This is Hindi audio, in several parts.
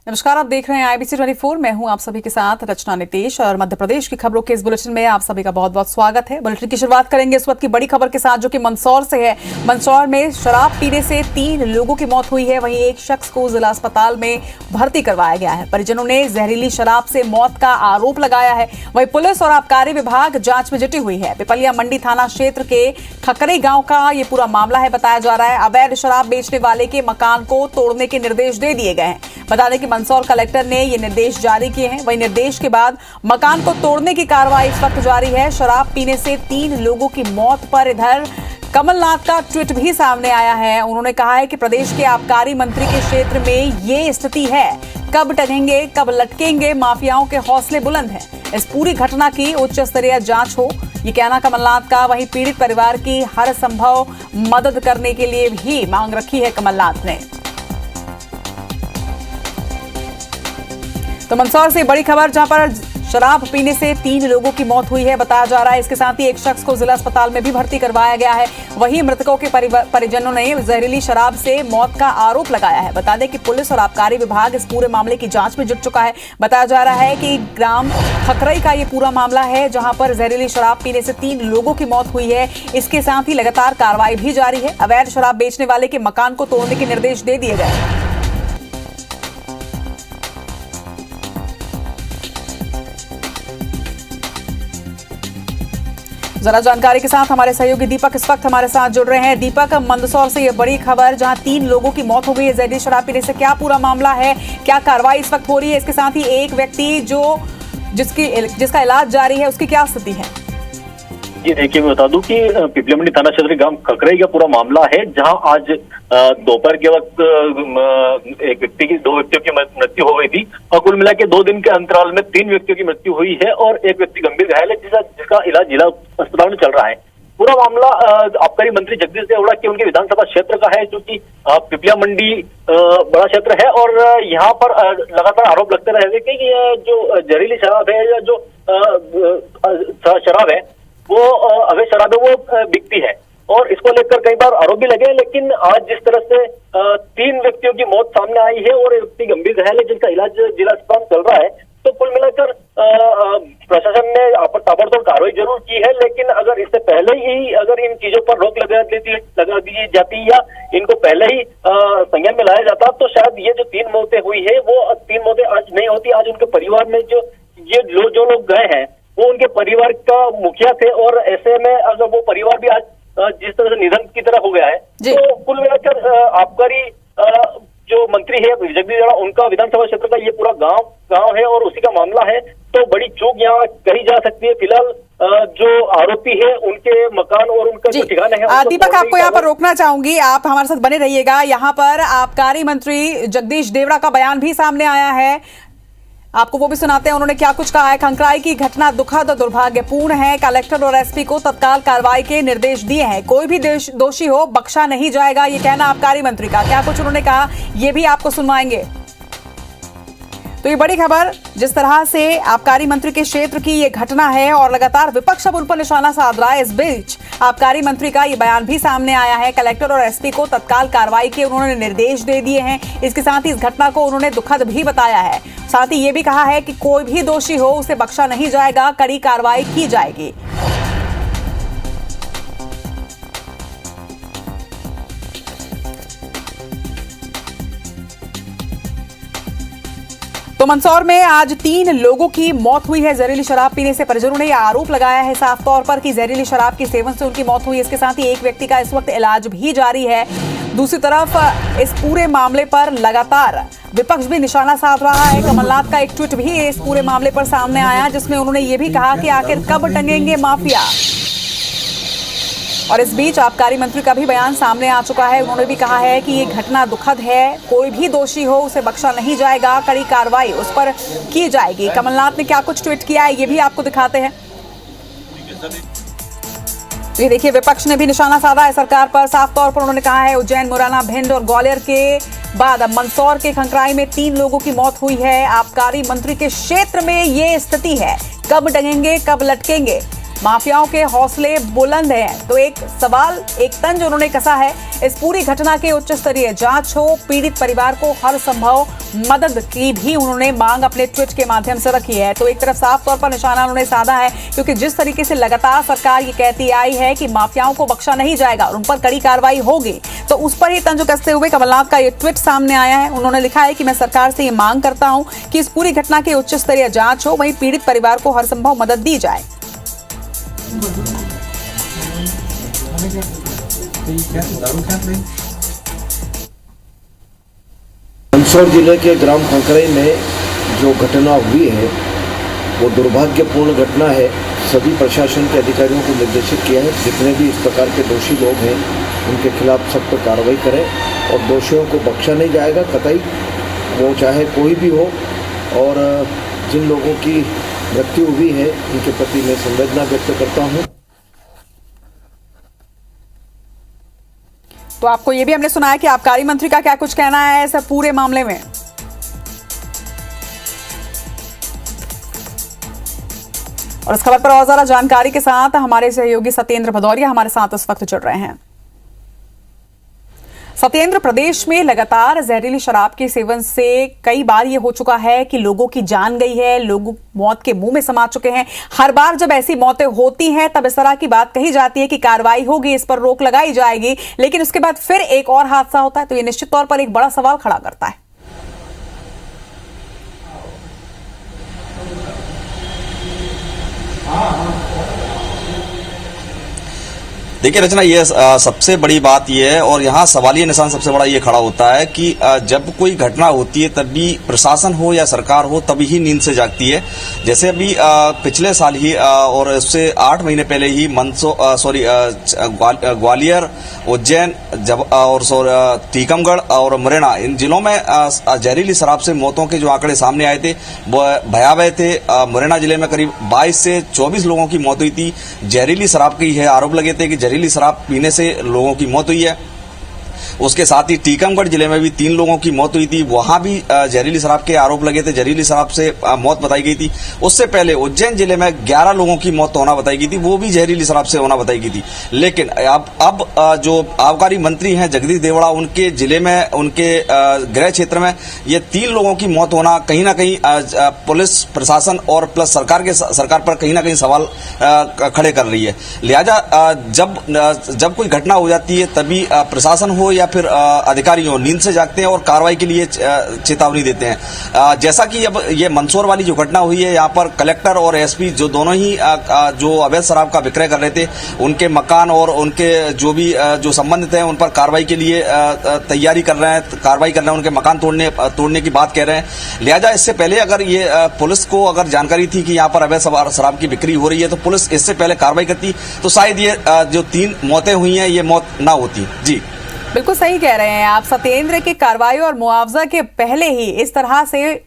नमस्कार, आप देख रहे हैं IBC 24। मैं हूं आप सभी के साथ रचना नितेश और मध्य प्रदेश की खबरों के इस बुलेटिन में आप सभी का बहुत बहुत स्वागत है। बुलेटिन की शुरुआत करेंगे इस वक्त की बड़ी खबर के साथ, जो कि मंदसौर से है। मंदसौर में शराब पीने से 3 लोगों की मौत हुई है। वहीं एक शख्स को जिला अस्पताल में भर्ती करवाया गया है। परिजनों ने जहरीली शराब से मौत का आरोप लगाया है। वहीं पुलिस और आबकारी विभाग जांच में जुटी हुई है। पिपलिया मंडी थाना क्षेत्र के खकरे गांव का ये पूरा मामला है। बताया जा रहा है अवैध शराब बेचने वाले के मकान को तोड़ने के निर्देश दे दिए गए हैं। बता दें कि मंदसौर कलेक्टर ने ये निर्देश जारी किए हैं। वहीं निर्देश के बाद मकान को तोड़ने की कार्रवाई इस वक्त जारी है। शराब पीने से 3 लोगों की मौत पर इधर कमलनाथ का ट्वीट भी सामने आया है। उन्होंने कहा है कि प्रदेश के आबकारी मंत्री के क्षेत्र में ये स्थिति है। कब टंगेंगे कब लटकेंगे, माफियाओं के हौसले बुलंद हैं। इस पूरी घटना की उच्च स्तरीय जांच हो, ये कहना कमलनाथ का। वहीं पीड़ित परिवार की हर संभव मदद करने के लिए भी मांग रखी है कमलनाथ ने। तो मंदसौर से बड़ी खबर, जहां पर शराब पीने से 3 लोगों की मौत हुई है, बताया जा रहा है। इसके साथ ही एक शख्स को जिला अस्पताल में भी भर्ती करवाया गया है। वहीं मृतकों के परिजनों ने जहरीली शराब से मौत का आरोप लगाया है। बता दें कि पुलिस और आबकारी विभाग इस पूरे मामले की जांच में जुट चुका है। बताया जा रहा है कि ग्राम खकरई का ये पूरा मामला है, जहां पर जहरीली शराब पीने से 3 लोगों की मौत हुई है। इसके साथ ही लगातार कार्रवाई भी जारी है। अवैध शराब बेचने वाले के मकान को तोड़ने के निर्देश दे दिए गए। जरा जानकारी के साथ हमारे सहयोगी दीपक इस वक्त हमारे साथ जुड़ रहे हैं। दीपक, मंदसौर से ये बड़ी खबर, जहां 3 लोगों की मौत हो गई है जहरीली शराब पीने से, क्या पूरा मामला है, क्या कार्रवाई इस वक्त हो रही है? इसके साथ ही एक व्यक्ति जिसका इलाज जारी है, उसकी क्या स्थिति है? जी देखिए, मैं बता दूं कि पिपलिया मंडी थाना क्षेत्र के गांव खकरई का पूरा मामला है, जहां आज दोपहर के वक्त दो व्यक्तियों की मृत्यु हो गई थी और कुल मिला के 2 दिन के अंतराल में 3 व्यक्तियों की मृत्यु हुई है और एक व्यक्ति गंभीर घायल है, जिसका इलाज जिला अस्पताल में चल रहा है। पूरा मामला आबकारी मंत्री जगदीश देवड़ा के उनके विधानसभा क्षेत्र का है, जो कि पिपलिया मंडी बड़ा क्षेत्र है और यहाँ पर लगातार आरोप लगते रहे कि ये जो जहरीली शराब है या जो शराब है वो अवैध शराब है, वो बिकती है और इसको लेकर कई बार आरोप भी लगे। लेकिन आज जिस तरह से 3 व्यक्तियों की मौत सामने आई है और एक व्यक्ति गंभीर घायल है, जिनका इलाज जिला अस्पताल चल रहा है, तो कुल मिलाकर प्रशासन ने ताबड़तोड़ कार्रवाई जरूर की है। लेकिन अगर इससे पहले ही अगर इन चीजों पर रोक लगा दी जाती या इनको पहले ही संज्ञान में लाया जाता, तो शायद ये जो 3 मौतें हुई है वो 3 मौतें आज नहीं होती। आज उनके परिवार में जो लोग गए हैं वो उनके परिवार का मुखिया थे और ऐसे में अगर वो परिवार भी आज जिस तरह से निधन की तरह हो गया है, तो कुल मिलाकर आबकारी जो मंत्री है जगदीश देवड़ा, उनका विधानसभा क्षेत्र का ये पूरा गांव है और उसी का मामला है, तो बड़ी चूक यहाँ कही जा सकती है। फिलहाल जो आरोपी है उनके मकान और उनका जो ठिकाना है। दीपक, आपको यहाँ पर रोकना चाहूंगी, आप हमारे साथ बने रहिएगा। यहाँ पर आबकारी मंत्री जगदीश देवड़ा का बयान भी सामने आया है, आपको वो भी सुनाते हैं। उन्होंने क्या कुछ कहा है। खंकराई की घटना दुखद और दुर्भाग्यपूर्ण है। कलेक्टर और एसपी को तत्काल कार्रवाई के निर्देश दिए हैं। कोई भी दोषी हो बख्शा नहीं जाएगा, ये कहना आबकारी मंत्री का। क्या कुछ उन्होंने कहा, ये भी आपको सुनवाएंगे। तो ये बड़ी खबर, जिस तरह से आबकारी मंत्री के क्षेत्र की ये घटना है और लगातार विपक्ष अब उन पर निशाना साध रहा है। इस बीच आबकारी मंत्री का ये बयान भी सामने आया है। कलेक्टर और एसपी को तत्काल कार्रवाई के उन्होंने निर्देश दे दिए हैं। इसके साथ ही इस घटना को उन्होंने दुखद भी बताया है। साथ ही ये भी कहा है कि कोई भी दोषी हो उसे बख्शा नहीं जाएगा, कड़ी कार्रवाई की जाएगी। तो मंदसौर में आज 3 लोगों की मौत हुई है जहरीली शराब पीने से। परिजनों ने यह आरोप लगाया है साफ तौर पर कि जहरीली शराब के सेवन से उनकी मौत हुई। इसके साथ ही एक व्यक्ति का इस वक्त इलाज भी जारी है। दूसरी तरफ इस पूरे मामले पर लगातार विपक्ष भी निशाना साध रहा है। कमलनाथ का एक ट्वीट भी इस पूरे मामले पर सामने आया, जिसमें उन्होंने ये भी कहा कि आखिर कब टंगेंगे माफिया। और इस बीच आबकारी मंत्री का भी बयान सामने आ चुका है। उन्होंने भी कहा है कि ये घटना दुखद है, कोई भी दोषी हो उसे बख्शा नहीं जाएगा, कड़ी कार्रवाई उस पर की जाएगी। कमलनाथ ने क्या कुछ ट्वीट किया है, ये भी आपको दिखाते हैं। तो ये देखिए, विपक्ष ने भी निशाना साधा है सरकार पर। साफ तौर पर उन्होंने कहा है उज्जैन, मुरैना, भिंड और ग्वालियर के बाद अब मंदसौर के खंकराई में 3 लोगों की मौत हुई है। आबकारी मंत्री के क्षेत्र में ये स्थिति है। कब टंगेंगे कब लटकेंगे, माफियाओं के हौसले बुलंद हैं। तो एक सवाल, एक तंज उन्होंने कसा है, इस पूरी घटना की उच्च स्तरीय जांच हो, पीड़ित परिवार को हर संभव मदद की भी उन्होंने मांग अपने ट्वीट के माध्यम से रखी है। तो एक तरफ साफ तौर पर निशाना उन्होंने साधा है, क्योंकि जिस तरीके से लगातार सरकार ये कहती आई है कि माफियाओं को बख्शा नहीं जाएगा और उन पर कड़ी कार्रवाई होगी, तो उस पर ही तंज कसते हुए कमलनाथ का ये ट्वीट सामने आया है। उन्होंने लिखा है कि मैं सरकार से ये मांग करता हूं कि इस पूरी घटना की उच्च स्तरीय जांच हो, वहीं पीड़ित परिवार को हर संभव मदद दी जाए। मंदसौर जिले के ग्राम खंकरई में जो घटना हुई है वो दुर्भाग्यपूर्ण घटना है। सभी प्रशासन के अधिकारियों को निर्देशित किया है, जितने भी इस प्रकार के दोषी लोग हैं उनके खिलाफ सख्त कार्रवाई करें और दोषियों को बख्शा नहीं जाएगा कतई, वो चाहे कोई भी हो। और जिन लोगों की मृत्यु हुई है उनके प्रति मैं संवेदना व्यक्त करता हूँ। तो आपको ये भी हमने सुना है कि आबकारी मंत्री का क्या कुछ कहना है इस पूरे मामले में। और इस खबर पर और ज्यादा जानकारी के साथ हमारे सहयोगी सत्येंद्र भदौरिया हमारे साथ इस वक्त जुड़ रहे हैं। सत्येंद्र, प्रदेश में लगातार जहरीली शराब के सेवन से कई बार ये हो चुका है कि लोगों की जान गई है, लोग मौत के मुंह में समा चुके हैं। हर बार जब ऐसी मौतें होती हैं तब इस तरह की बात कही जाती है कि कार्रवाई होगी, इस पर रोक लगाई जाएगी, लेकिन उसके बाद फिर एक और हादसा होता है। तो ये निश्चित तौर पर एक बड़ा सवाल खड़ा करता है। देखिए रचना, ये सबसे बड़ी बात ये है और यहाँ सवालिया निशान सबसे बड़ा ये खड़ा होता है कि जब कोई घटना होती है तभी प्रशासन हो या सरकार हो तभी ही नींद से जागती है। जैसे अभी पिछले साल ही और उससे 8 महीने पहले ही ग्वालियर, उज्जैन और टीकमगढ़ और मुरैना, इन जिलों में जहरीली शराब से मौतों के जो आंकड़े सामने आए थे वो भयावह थे। मुरैना जिले में करीब 22 से 24 लोगों की मौत हुई थी। जहरीली शराब की है आरोप लगे थे कि जहरीली शराब पीने से लोगों की मौत हुई है। उसके साथ ही टीकमगढ़ जिले में भी 3 लोगों की मौत हुई थी, वहां भी जहरीली शराब के आरोप लगे थे, जहरीली शराब से मौत बताई गई थी। उससे पहले उज्जैन जिले में 11 लोगों की मौत होना बताई गई थी, वो भी जहरीली शराब से होना बताई गई थी। लेकिन अब जो आबकारी मंत्री हैं जगदीश देवड़ा, उनके जिले में, उनके गृह क्षेत्र में ये 3 लोगों की मौत होना कहीं ना कहीं पुलिस प्रशासन और प्लस सरकार पर कहीं ना कहीं सवाल खड़े कर रही है। लिहाजा जब कोई घटना हो जाती है तभी प्रशासन हो या फिर अधिकारी हो नींद से जागते हैं और कार्रवाई के लिए चेतावनी देते हैं। जैसा कि अब ये मंदसौर वाली जो घटना हुई है, यहाँ पर कलेक्टर और एसपी जो दोनों ही जो अवैध शराब का विक्रय कर रहे थे, उनके मकान और उनके जो भी जो संबंधित हैं उन पर कार्रवाई के लिए तैयारी कर रहे हैं, कार्रवाई कर रहे हैं, उनके मकान तोड़ने की बात कह रहे हैं। लिहाजा इससे पहले अगर ये पुलिस को अगर जानकारी थी कि यहाँ पर अवैध शराब की बिक्री हो रही है तो पुलिस इससे पहले कार्रवाई करती तो शायद ये जो 3 मौतें हुई हैं ये मौत ना होती। जी बिल्कुल सही कह रहे हैं आप सत्येंद्र, की कार्रवाई और मुआवजा के पहले ही इस तरह से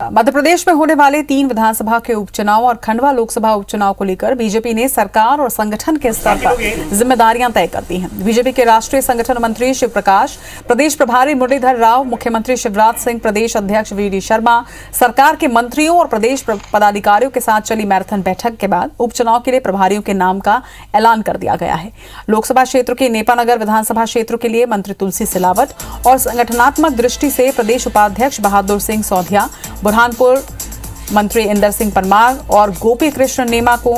मध्य प्रदेश में होने वाले 3 विधानसभा के उपचुनाव और खंडवा लोकसभा उपचुनाव को लेकर बीजेपी ने सरकार और संगठन के स्तर पर जिम्मेदारियां तय कर दी हैं। बीजेपी के राष्ट्रीय संगठन मंत्री शिव प्रकाश, प्रदेश प्रभारी मुरलीधर राव, मुख्यमंत्री शिवराज सिंह, प्रदेश अध्यक्ष वीडी शर्मा, सरकार के मंत्रियों और प्रदेश पदाधिकारियों के साथ चली मैराथन बैठक के बाद उपचुनाव के लिए प्रभारियों के नाम का ऐलान कर दिया गया है। लोकसभा क्षेत्र के नेपानगर विधानसभा क्षेत्र के लिए मंत्री तुलसी सिलावट और संगठनात्मक दृष्टि से प्रदेश उपाध्यक्ष बहादुर सिंह सौधिया, बुरहानपुर मंत्री इंदर सिंह परमार और गोपी कृष्ण नेमा को,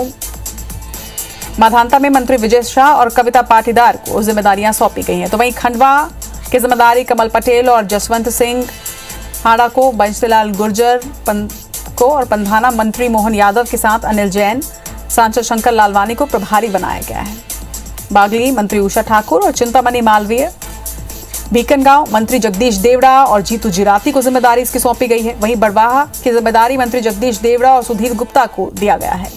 माधांता में मंत्री विजय शाह और कविता पाटीदार को जिम्मेदारियां सौंपी गई हैं। तो वहीं खंडवा की जिम्मेदारी कमल पटेल और जसवंत सिंह हाड़ा को, बंशीलाल गुर्जर को और पंधाना मंत्री मोहन यादव के साथ अनिल जैन, सांसद शंकर लालवानी को प्रभारी बनाया गया है। बागली मंत्री उषा ठाकुर और चिंतामणि मालवीय, भीकनगांव मंत्री जगदीश देवड़ा और जीतू जिराती को जिम्मेदारी इसकी सौंपी गई है। वहीं बड़वाहा की जिम्मेदारी मंत्री जगदीश देवड़ा और सुधीर गुप्ता को दिया गया है।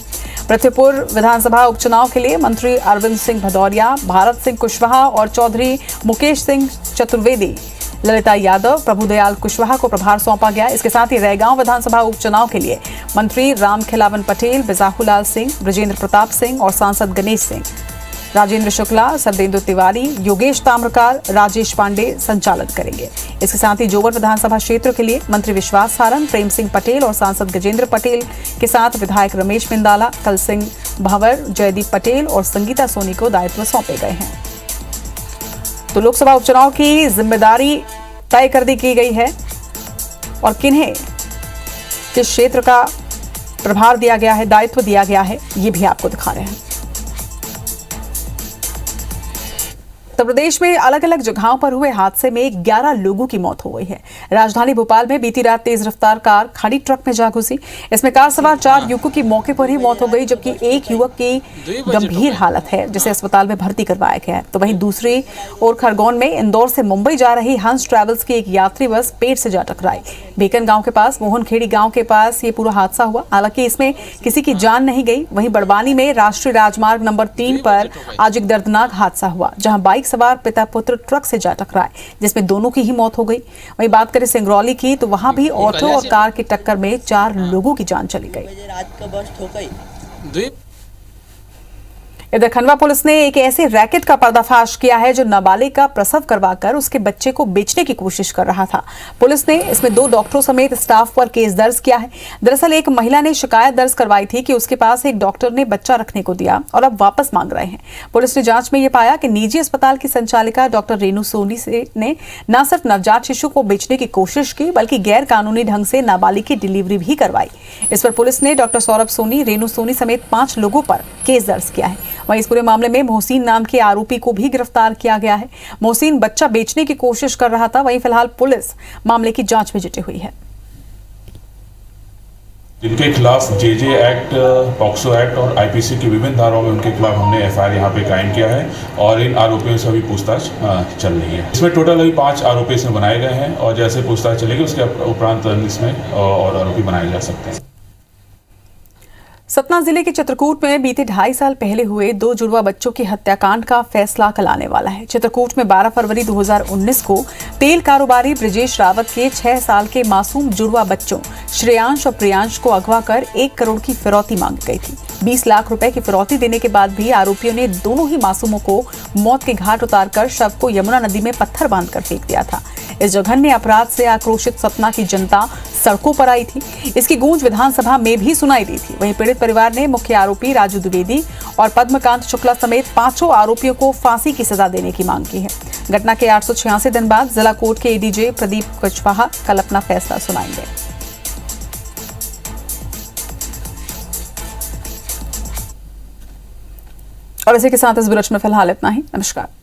पृथ्वीपुर विधानसभा उपचुनाव के लिए मंत्री अरविंद सिंह भदौरिया, भारत सिंह कुशवाहा और चौधरी मुकेश सिंह चतुर्वेदी, ललिता यादव, प्रभुदयाल कुशवाहा को प्रभार सौंपा गया। इसके साथ ही रैगांव विधानसभा उपचुनाव के लिए मंत्री राम खिलावन पटेल, बिजाहुलाल सिंह, ब्रजेंद्र प्रताप सिंह और सांसद गणेश सिंह राजेंद्र शुक्ला, सरदेंदु तिवारी, योगेश ताम्रकार, राजेश पांडे संचालन करेंगे। इसके साथ ही जोवर विधानसभा क्षेत्र के लिए मंत्री विश्वास सारंग, प्रेम सिंह पटेल और सांसद गजेंद्र पटेल के साथ विधायक रमेश मिंदाला, कल सिंह भंवर, जयदीप पटेल और संगीता सोनी को दायित्व सौंपे गए हैं। तो लोकसभा उपचुनाव की जिम्मेदारी तय कर दी की गई है और किन्हें किस क्षेत्र का प्रभार दिया गया है, दायित्व दिया गया है, ये भी आपको दिखा रहे हैं। उत्तर प्रदेश में अलग अलग जगहों पर हुए हादसे में 11 लोगों की मौत हो गई है। राजधानी भोपाल में बीती रात तेज रफ्तार कार खड़ी ट्रक में जा घुसी। इसमें कार सवार 4 युवकों की मौके पर ही मौत हो गई, जबकि एक युवक की गंभीर हालत है, जिसे अस्पताल में भर्ती करवाया गया है। तो वहीं दूसरी ओर खरगोन में इंदौर से मुंबई जा रही हंस ट्रेवल्स की एक यात्री बस पेड़ से जा टकराई। बेकन गांव के पास मोहनखेड़ी गांव के पास ये पूरा हादसा हुआ। हालांकि इसमें किसी की जान नहीं गई। वहीं बड़वानी में राष्ट्रीय राजमार्ग नंबर 3 पर आज एक दर्दनाक हादसा हुआ, जहां बाइक सवार पिता पुत्र ट्रक से जा टकराए, जिसमें दोनों की ही मौत हो गई। वहीं बात करें सिंगरौली की, तो वहां भी ऑटो और कार की टक्कर में 4 लोगों की जान चली गई। इधर खंडवा पुलिस ने एक ऐसे रैकेट का पर्दाफाश किया है जो नाबालिग का प्रसव करवाकर उसके बच्चे को बेचने की कोशिश कर रहा था। पुलिस ने इसमें 2 डॉक्टरों समेत स्टाफ पर केस दर्ज किया है। दरअसल एक महिला ने शिकायत दर्ज करवाई थी कि उसके पास एक डॉक्टर ने बच्चा रखने को दिया और अब वापस मांग रहे हैं। पुलिस ने जांच में यह पाया कि निजी अस्पताल की संचालिका डॉक्टर रेणु सोनी ने न सिर्फ नवजात शिशु को बेचने की कोशिश की, बल्कि गैर कानूनी ढंग से नाबालिग की डिलीवरी भी करवाई। इस पर पुलिस ने डॉक्टर सौरभ सोनी, रेणु सोनी समेत 5 लोगों पर केस दर्ज किया है। वहीं इस पूरे मामले में मोहसिन नाम के आरोपी को भी गिरफ्तार किया गया है। मोहसिन बच्चा बेचने की कोशिश कर रहा था। वहीं फिलहाल पुलिस मामले की जांच में जुटी हुई है। जिनके खिलाफ जेजे एक्ट, पॉक्सो एक्ट और आईपीसी की विभिन्न धाराओं में उनके खिलाफ हमने एफआईआर यहाँ पे कायम किया है और इन आरोपियों से अभी पूछताछ चल रही है। इसमें टोटल अभी 5 आरोपी इसमें बनाए गए हैं और जैसे पूछताछ चलेगी उसके उपरांत इसमें और आरोपी बनाए जा सकते हैं। सतना जिले के चित्रकूट में बीते 2.5 साल पहले हुए 2 जुड़वा बच्चों की हत्याकांड का फैसला कल आने वाला है। चित्रकूट में 12 फरवरी 2019 को तेल कारोबारी ब्रिजेश रावत के 6 साल के मासूम जुड़वा बच्चों श्रेयांश और प्रियांश को अगवा कर 1 करोड़ की फिरौती मांगी गई थी। 20 लाख रुपए की फिरौती देने के बाद भी आरोपियों ने दोनों ही मासूमों को मौत के घाट उतारकर शव को यमुना नदी में पत्थर बांधकर फेंक दिया था। इस जघन्य अपराध से आक्रोशित सतना की जनता सड़कों पर आई थी। इसकी गूंज विधानसभा में भी सुनाई दी थी। वहीं पीड़ित परिवार ने मुख्य आरोपी राजू द्विवेदी और पद्मकांत शुक्ला समेत 5 आरोपियों को फांसी की सजा देने की मांग की है। घटना के 886 दिन बाद जिला कोर्ट के एडीजे प्रदीप कुशवाहा कल अपना फैसला सुनाएंगे। और इसी के साथ इस बुलेटिन में फिलहाल इतना ही। नमस्कार।